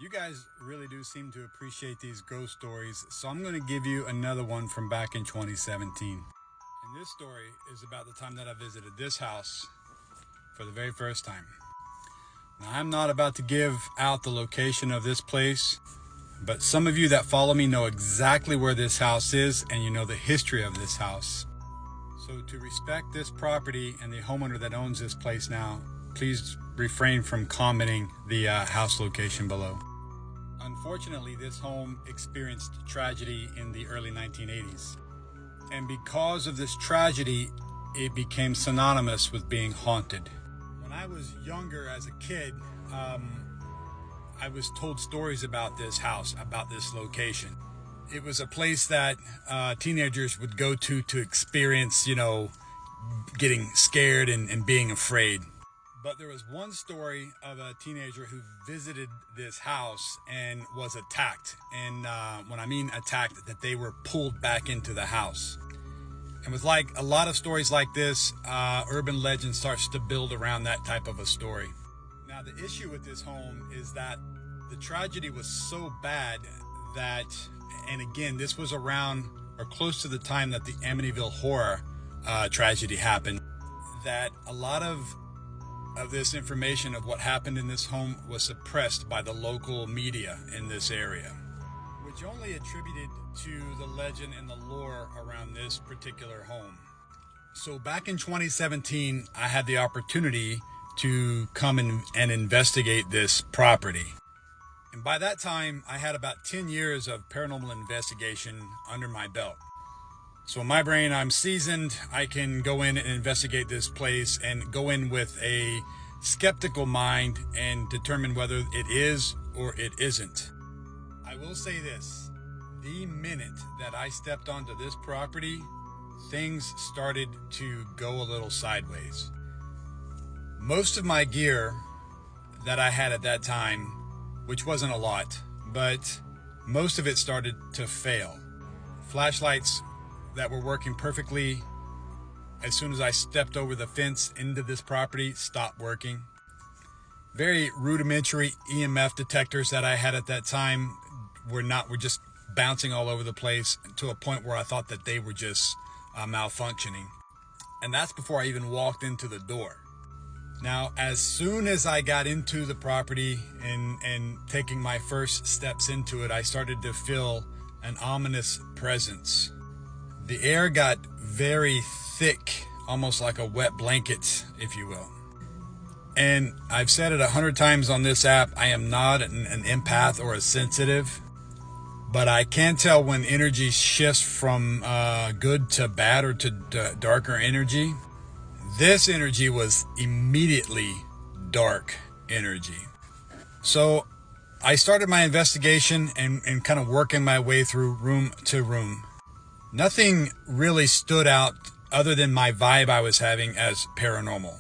You guys really do seem to appreciate these ghost stories, so I'm going to give you another one from back in 2017. And this story is about the time that I visited this house for the very first time. Now, I'm not about to give out the location of this place, but some of you that follow me know exactly where this house is, and you know the history of this house. So to respect this property and the homeowner that owns this place now, please refrain from commenting the house location below. Unfortunately, this home experienced tragedy in the early 1980s. And because of this tragedy, it became synonymous with being haunted. When I was younger as a kid, I was told stories about this house, about this location. It was a place that teenagers would go to experience, getting scared and being afraid. But there was one story of a teenager who visited this house and was attacked. And when I mean attacked, that they were pulled back into the house. And with like a lot of stories like this, urban legend starts to build around that type of a story. Now, the issue with this home is that the tragedy was so bad that, and again, this was around or close to the time that the Amityville horror tragedy happened, that a lot of this information of what happened in this home was suppressed by the local media in this area, which only attributed to the legend and the lore around this particular home. So back in 2017, I had the opportunity to come and investigate this property. And by that time, I had about 10 years of paranormal investigation under my belt. So in my brain, I'm seasoned. I can go in and investigate this place and go in with a skeptical mind and determine whether it is or it isn't. I will say this, the minute that I stepped onto this property, things started to go a little sideways. Most of my gear that I had at that time, which wasn't a lot, but most of it started to fail. Flashlights that were working perfectly, as soon as I stepped over the fence into this property, stopped working. Very rudimentary EMF detectors that I had at that time were just bouncing all over the place to a point where I thought that they were just malfunctioning. And that's before I even walked into the door. Now, as soon as I got into the property and taking my first steps into it, I started to feel an ominous presence. The air got very thick, almost like a wet blanket, if you will. And I've said it 100 times on this app, I am not an empath or a sensitive, but I can tell when energy shifts from good to bad or to darker energy. This energy was immediately dark energy. So I started my investigation and kind of working my way through room to room. Nothing really stood out other than my vibe I was having as paranormal.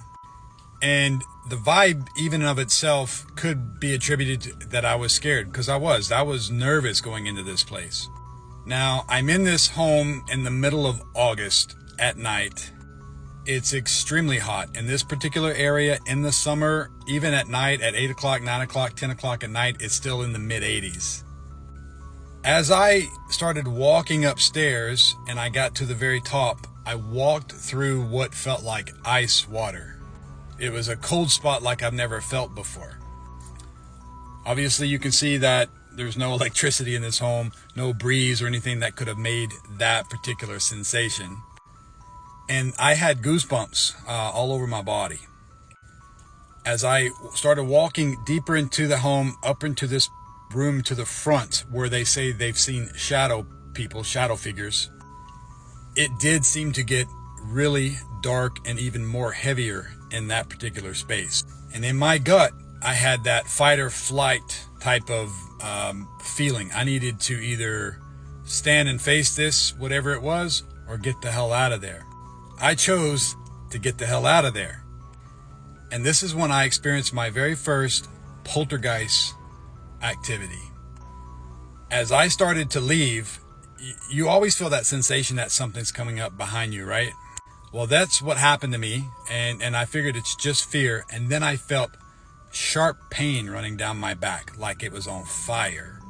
And the vibe even of itself could be attributed to that I was scared, because I was nervous going into this place. Now, I'm in this home in the middle of August at night. It's extremely hot in this particular area in the summer. Even at night at 8 o'clock, 9 o'clock, 10 o'clock at night, it's still in the mid 80s. As I started walking upstairs and I got to the very top, I walked through what felt like ice water. It was a cold spot like I've never felt before. Obviously, you can see that there's no electricity in this home, no breeze or anything that could have made that particular sensation. And I had goosebumps all over my body. As I started walking deeper into the home, up into this room to the front where they say they've seen shadow people, shadow figures, it did seem to get really dark and even more heavier in that particular space. And in my gut, I had that fight or flight type of feeling. I needed to either stand and face this, whatever it was, or get the hell out of there. I chose to get the hell out of there. And this is when I experienced my very first poltergeist activity. As I started to leave, you always feel that sensation that something's coming up behind you, right? Well, that's what happened to me, and I figured it's just fear. And then I felt sharp pain running down my back like it was on fire.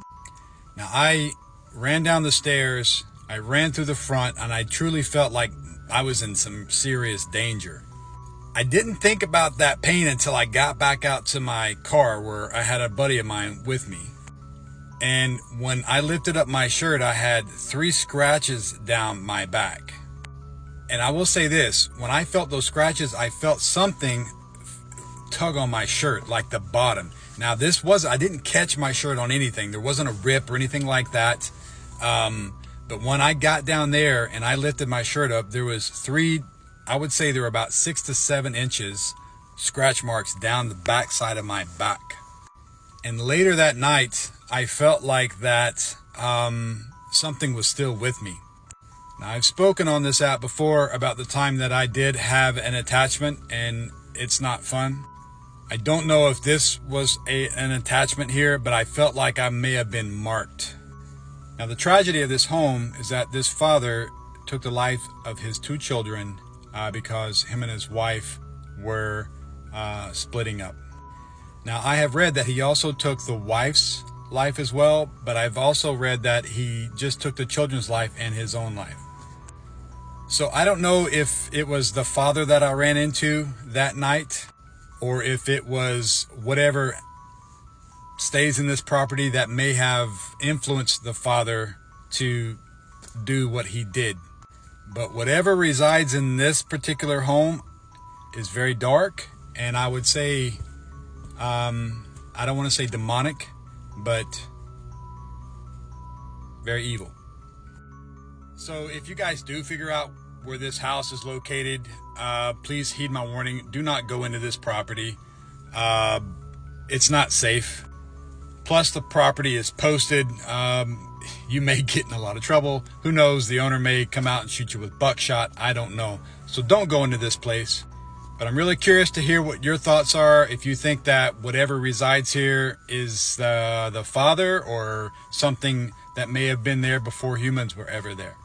Now I ran down the stairs, I ran through the front, and I truly felt like I was in some serious danger. I didn't think about that pain until I got back out to my car where I had a buddy of mine with me. And when I lifted up my shirt, I had 3 scratches down my back. And I will say this, when I felt those scratches, I felt something tug on my shirt, like the bottom. Now I didn't catch my shirt on anything. There wasn't a rip or anything like that. But when I got down there and I lifted my shirt up, there was 3, I would say there were about 6 to 7 inches scratch marks down the back side of my back. And later that night, I felt like that something was still with me. Now, I've spoken on this app before about the time that I did have an attachment, and it's not fun. I don't know if this was an attachment here, but I felt like I may have been marked. Now, the tragedy of this home is that this father took the life of his 2 children because him and his wife were splitting up. Now, I have read that he also took the wife's life as well, but I've also read that he just took the children's life and his own life. So I don't know if it was the father that I ran into that night, or if it was whatever stays in this property that may have influenced the father to do what he did. But whatever resides in this particular home is very dark, and I would say, I don't want to say demonic, but very evil. So if you guys do figure out where this house is located, please heed my warning. Do not go into this property. It's not safe. Plus, the property is posted. You may get in a lot of trouble. Who knows? The owner may come out and shoot you with buckshot. I don't know. So don't go into this place. But I'm really curious to hear what your thoughts are. If you think that whatever resides here is the father, or something that may have been there before humans were ever there.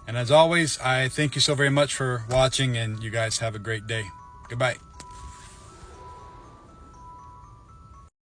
And as always, I thank you so very much for watching, and you guys have a great day. Goodbye.